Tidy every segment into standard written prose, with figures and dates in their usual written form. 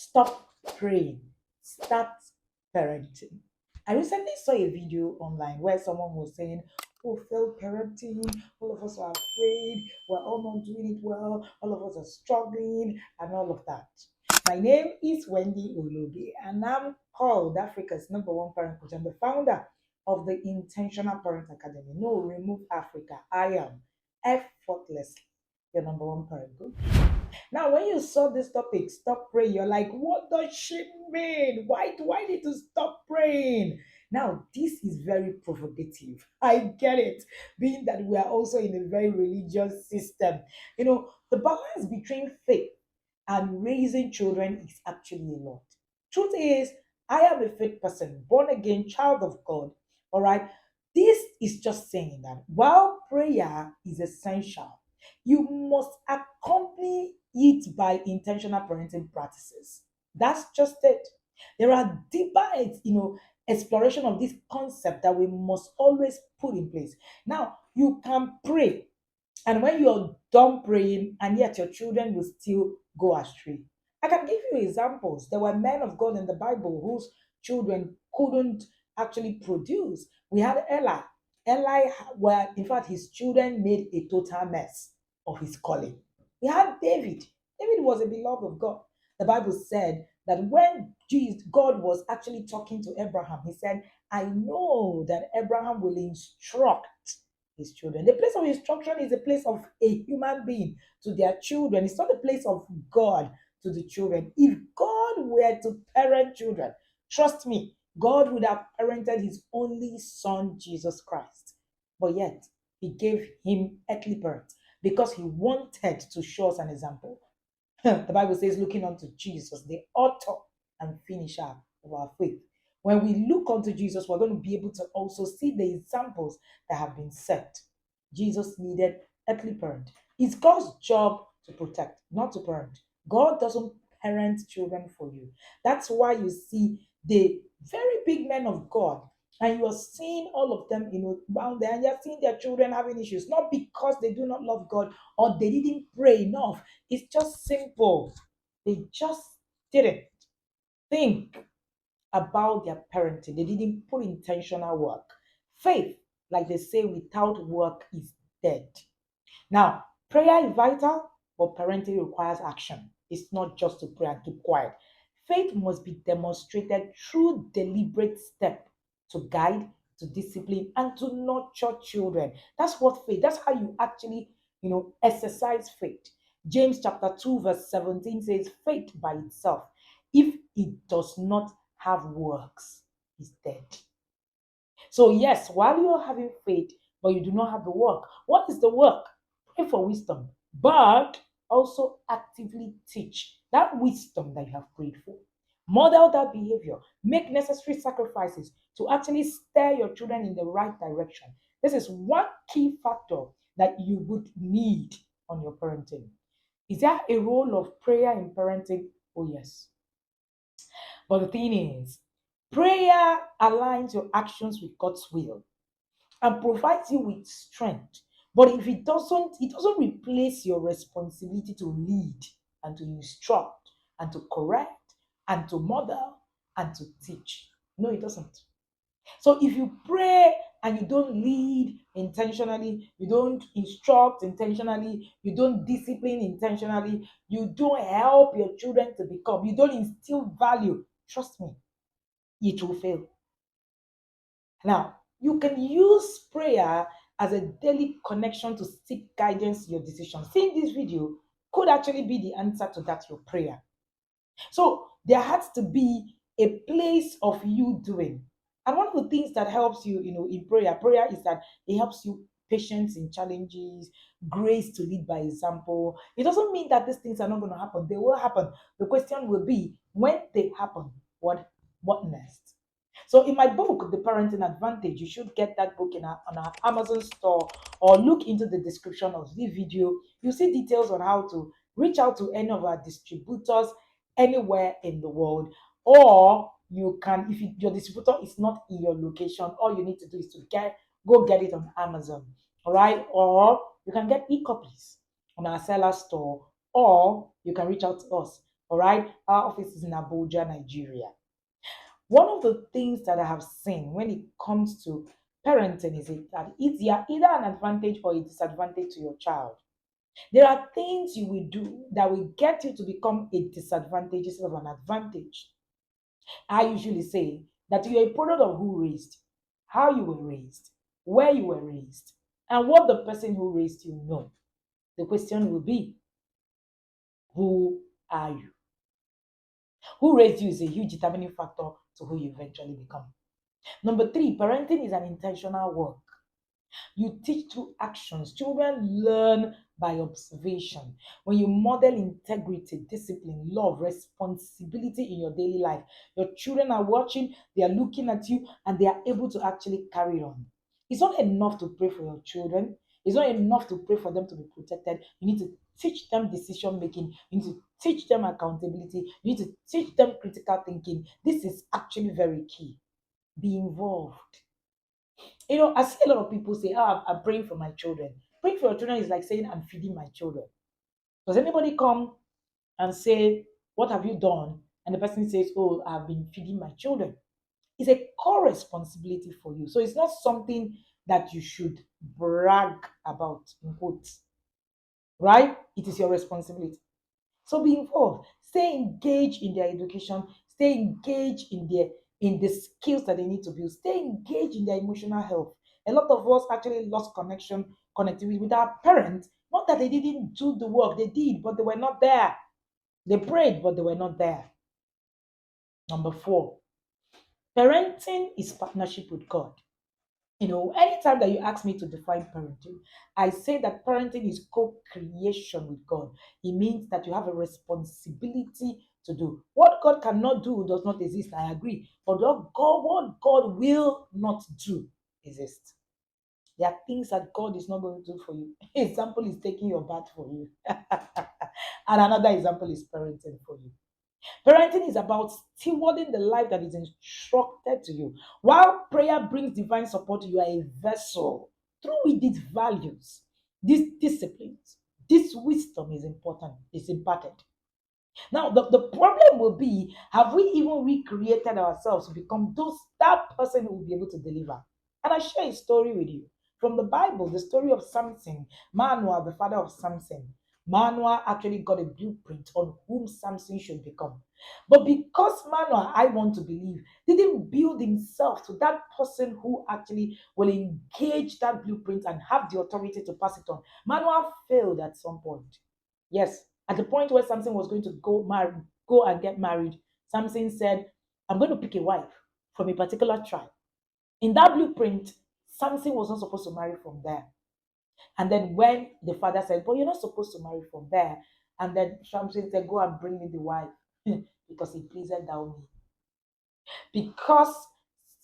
Stop praying. Start parenting. I recently saw a video online where someone was saying, "Oh, failed parenting, all of us are afraid, we're all not doing it well, all of us are struggling, and all of that." My name is Wendy Ologe, and I'm called Africa's number one parent coach. I'm the founder of the Intentional Parent Academy. No, remove Africa. I am effortlessly your number one parent coach. Now, when you saw this topic, stop praying, you're like, what does she mean? Why do I need to stop praying? Now, this is very provocative. I get it, being that we are also in a very religious system. The balance between faith and raising children is actually a lot. Truth is, I am a faith person, born again, child of God. All right. This is just saying that while prayer is essential, you must accompany it by intentional parenting practices. That's just it. There are deeper, exploration of this concept that we must always put in place. Now, you can pray, and when you're done praying, and yet your children will still go astray. I can give you examples. There were men of God in the Bible whose children couldn't actually produce. We had Eli. Eli, where in fact his children made a total mess of his calling. We had David. David was a beloved of God. The Bible said that when God was actually talking to Abraham, he said, I know that Abraham will instruct his children. The place of instruction is a place of a human being to their children. It's not a place of God to the children. If God were to parent children, trust me, God would have parented his only son, Jesus Christ. But yet, he gave him earthly parents because he wanted to show us an example. The Bible says, looking unto Jesus, the author and finisher of our faith. When we look unto Jesus, we're going to be able to also see the examples that have been set. Jesus needed earthly parent. It's God's job to protect, not to parent. God doesn't parent children for you. That's why you see the very big men of God, and you're seeing all of them, around there, and you're seeing their children having issues, not because they do not love God or they didn't pray enough. It's just simple. They just didn't think about their parenting. They didn't put intentional work. Faith, like they say, without work is dead. Now, prayer is vital, but parenting requires action. It's not just to pray and keep quiet. Faith must be demonstrated through deliberate step to guide, to discipline, and to nurture children. That's what faith, that's how you actually, exercise faith. James chapter 2, verse 17 says, faith by itself, if it does not have works, is dead. So, yes, while you're having faith, but you do not have the work, what is the work? Pray for wisdom, but also actively teach that wisdom that you have prayed for. Model that behavior. Make necessary sacrifices to actually steer your children in the right direction. This is one key factor that you would need on your parenting. Is there a role of prayer in parenting? Oh, yes. But the thing is, prayer aligns your actions with God's will and provides you with strength. But if it doesn't replace your responsibility to lead and to instruct and to correct and to model and to teach. No, it doesn't. So if you pray and you don't lead intentionally, you don't instruct intentionally, you don't discipline intentionally, you don't help your children to become, you don't instill value, trust me, it will fail. Now, you can use prayer as a daily connection to seek guidance in your decisions. Seeing this video could actually be the answer to that, your prayer. So there has to be a place of you doing. And one of the things that helps you, in prayer is that it helps you patience in challenges, grace to lead by example. It doesn't mean that these things are not going to happen. They will happen. The question will be, when they happen, what next? So in my book, The Parenting Advantage, you should get that book on our Amazon store or look into the description of the video. You see details on how to reach out to any of our distributors anywhere in the world. Or you can, if your distributor is not in your location, all you need to do is to go get it on Amazon. All right. Or you can get eCopies on our seller store, or you can reach out to us. All right. Our office is in Abuja, Nigeria. One of the things that I have seen when it comes to parenting is that it's either an advantage or a disadvantage to your child. There are things you will do that will get you to become a disadvantage instead of an advantage. I usually say that you're a product of who raised, how you were raised, where you were raised, and what the person who raised you know. The question will be, who are you? Who raised you is a huge determining factor to who you eventually become. Number three, parenting is an intentional work. You teach through actions. Children learn by observation. When you model integrity, discipline, love, responsibility in your daily life, your children are watching, they are looking at you, and they are able to actually carry on. It's not enough to pray for your children. It's not enough to pray for them to be protected. You need to teach them decision making. You need to teach them accountability. You need to teach them critical thinking. This is actually very key. Be involved. I see a lot of people say, "Oh, I'm praying for my children." Praying for your children is like saying, "I'm feeding my children." Does anybody come and say, "What have you done?" And the person says, "Oh, I've been feeding my children." It's a core responsibility for you. So it's not something that you should brag about, in quotes, right? It is your responsibility. So be involved. Stay engaged in their education. Stay engaged in the skills that they need to build. Stay engaged in their emotional health. A lot of us actually lost connectivity with our parents. Not that they didn't do the work, they did, but they were not there. They prayed, but they were not there. Number four, parenting is partnership with God. Anytime that you ask me to define parenting, I say that parenting is co-creation with God. It means that you have a responsibility to do. What God cannot do does not exist, I agree. But what God will not do exists. There are things that God is not going to do for you. Example is taking your bath for you. And another example is parenting for you. Parenting is about stewarding the life that is instructed to you. While prayer brings divine support, you are a vessel through which these values, these disciplines, this wisdom is important, is imparted. Now, the problem will be, have we even recreated ourselves to become that person who will be able to deliver? And I share a story with you from the Bible, the story of Samson, Manoah, the father of Samson. Manoah actually got a blueprint on whom Samson should become. But because Manoah, I want to believe, didn't build himself to that person who actually will engage that blueprint and have the authority to pass it on, Manoah failed at some point. Yes, at the point where Samson was going to go and get married, Samson said, "I'm going to pick a wife from a particular tribe." In that blueprint, Samson was not supposed to marry from there. And then when the father said, "But you're not supposed to marry from there," and then Samson said, "Go and bring me the wife," because it pleased thou me. Because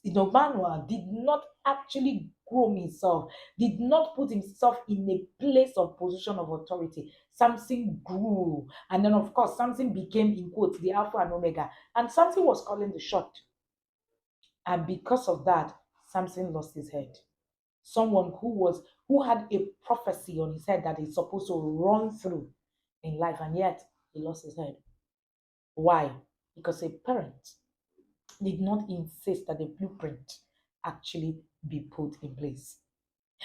Manoah did not actually groom himself, did not put himself in a place of position of authority. Samson grew, and then of course Samson became, in quotes, the Alpha and Omega, and Samson was calling the shot. And because of that, Samson lost his head. Someone who had a prophecy on his head that he's supposed to run through in life, and yet he lost his head. Why? Because a parent did not insist that the blueprint actually be put in place.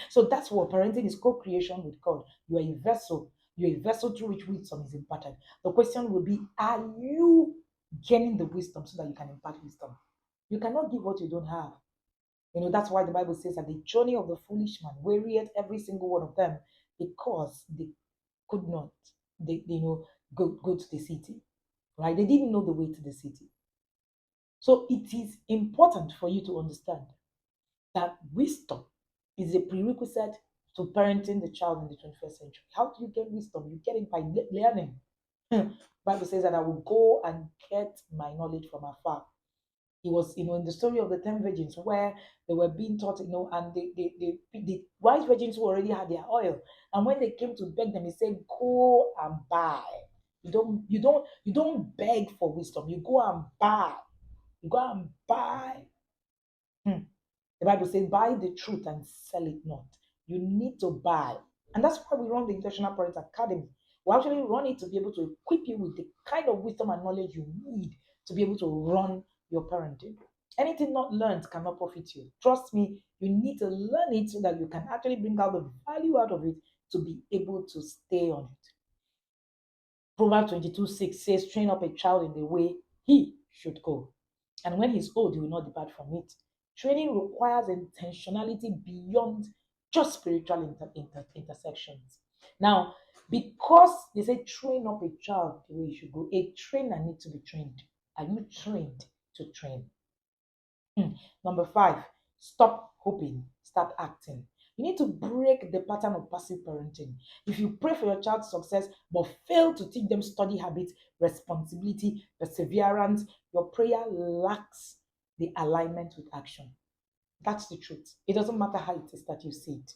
So that's what parenting is, co-creation with God. You are a vessel. You're a vessel through which wisdom is imparted. The question will be, are you gaining the wisdom so that you can impart wisdom? You cannot give what you don't have. That's why the Bible says that the journey of the foolish man wearieth every single one of them, because they could not, go to the city. Right? They didn't know the way to the city. So it is important for you to understand that wisdom is a prerequisite to parenting the child in the 21st century. How do you get wisdom? You get it by learning. Bible says that I will go and get my knowledge from afar. It was, in the story of the 10 virgins where they were being taught, and the wise virgins who already had their oil. And when they came to beg them, he said, "Go and buy." You don't beg for wisdom. You go and buy. You go and buy. Hmm. The Bible says, "Buy the truth and sell it not." You need to buy. And that's why we run the Intentional Parent Academy. We actually run it to be able to equip you with the kind of wisdom and knowledge you need to be able to run your parenting. Anything not learned cannot profit you. Trust me, you need to learn it so that you can actually bring out the value out of it to be able to stay on it. Proverbs 22:6 says, train up a child in the way he should go. And when he's old, he will not depart from it. Training requires intentionality beyond just spiritual intersections. Now, because they say train up a child the way he should go, a trainer needs to be trained. Are you trained to train? Number five, stop hoping, start acting. You need to break the pattern of passive parenting. If you pray for your child's success but fail to teach them study habits, responsibility, perseverance, your prayer lacks the alignment with action. That's the truth. It doesn't matter how it is that you see it.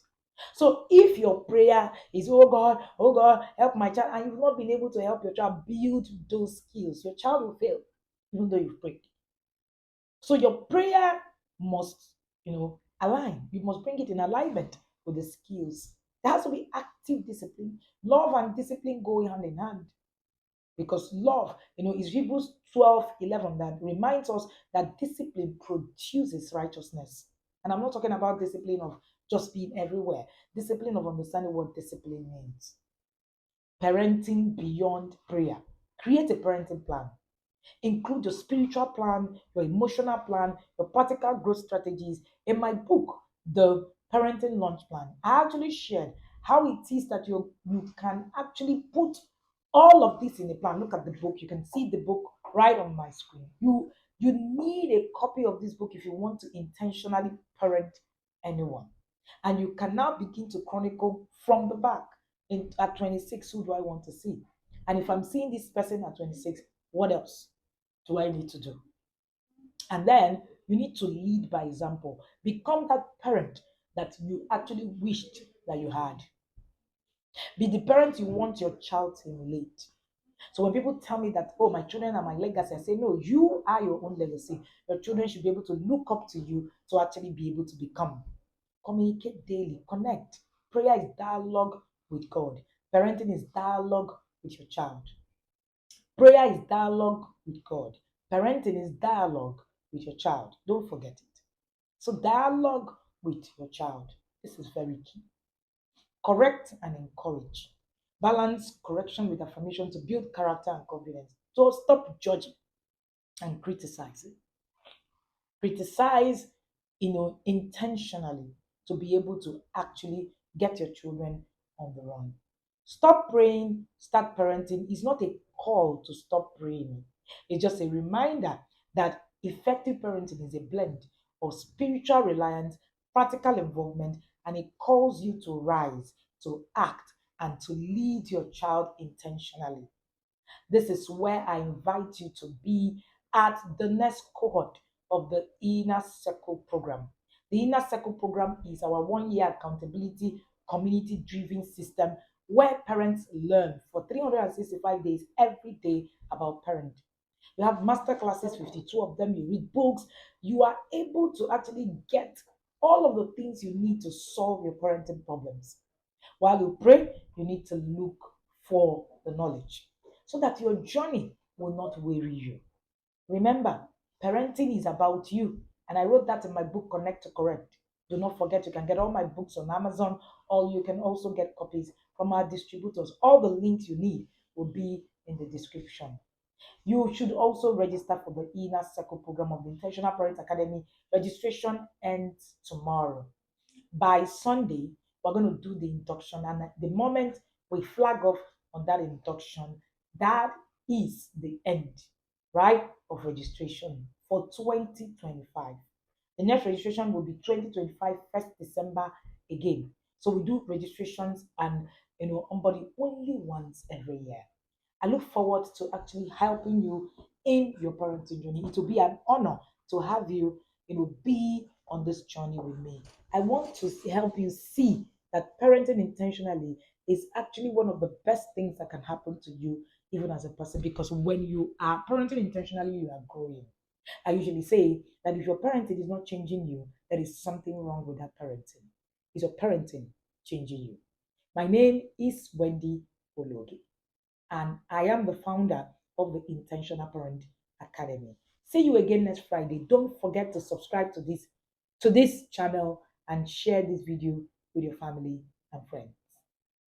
So if your prayer is, oh God, help my child, and you've not been able to help your child build those skills, your child will fail, even though you've prayed. So your prayer must, align. You must bring it in alignment with the skills. There has to be active discipline. Love and discipline go hand in hand. Because love, is Hebrews 12:11 that reminds us that discipline produces righteousness. And I'm not talking about discipline of just being everywhere, discipline of understanding what discipline means. Parenting beyond prayer. Create a parenting plan. Include your spiritual plan, your emotional plan, your practical growth strategies. In my book, The Parenting Launch Plan, I actually shared how it is that you can actually put all of this in a plan. Look at the book. You can see the book right on my screen. You need a copy of this book if you want to intentionally parent anyone. And you can now begin to chronicle from the back. At 26, who do I want to see? And if I'm seeing this person at 26, what else do I need to do? And then you need to lead by example. Become that parent that you actually wished that you had. Be the parent you want your child to emulate. So when people tell me that, oh, my children are my legacy, I say, no, you are your own legacy. Your children should be able to look up to you to actually be able to become. Communicate daily, connect. Prayer is dialogue with God. Parenting is dialogue with your child. Prayer is dialogue with God. Parenting is dialogue with your child. Don't forget it. So, dialogue with your child. This is very key. Correct and encourage. Balance correction with affirmation to build character and confidence. So, stop judging and criticizing. Criticize, intentionally to be able to actually get your children on the run. Stop praying, start parenting is not a call to stop praying. It's just a reminder that effective parenting is a blend of spiritual reliance, practical involvement, and it calls you to rise, to act, and to lead your child intentionally. This is where I invite you to be at the next cohort of the Inner Circle program. The Inner Circle program is our 1 year accountability, community driven system where parents learn for 365 days every day about parenting. You have master classes, 52 of them, you read books, you are able to actually get all of the things you need to solve your parenting problems. While you pray, you need to look for the knowledge so that your journey will not weary you. Remember, parenting is about you. And I wrote that in my book, Connect to Correct. Do not forget, you can get all my books on Amazon, or you can also get copies from our distributors. All the links you need will be in the description. You should also register for the Inner Circle program of the Intentional Parent Academy. Registration ends tomorrow. By Sunday, we're going to do the induction. And at the moment we flag off on that induction, that is the end, right, of registration for 2025. The next registration will be 2025, 1st December again. So we do registrations and onboarding only once every year. I look forward to actually helping you in your parenting journey. It will be an honor to have you, be on this journey with me. I want to help you see that parenting intentionally is actually one of the best things that can happen to you, even as a person, because when you are parenting intentionally, you are growing. I usually say that if your parenting is not changing you, there is something wrong with that parenting. Is your parenting changing you? My name is Wendy Ologe. and I am the founder of the Intentional Parent Academy. See you again next Friday. Don't forget to subscribe to this channel and share this video with your family and friends.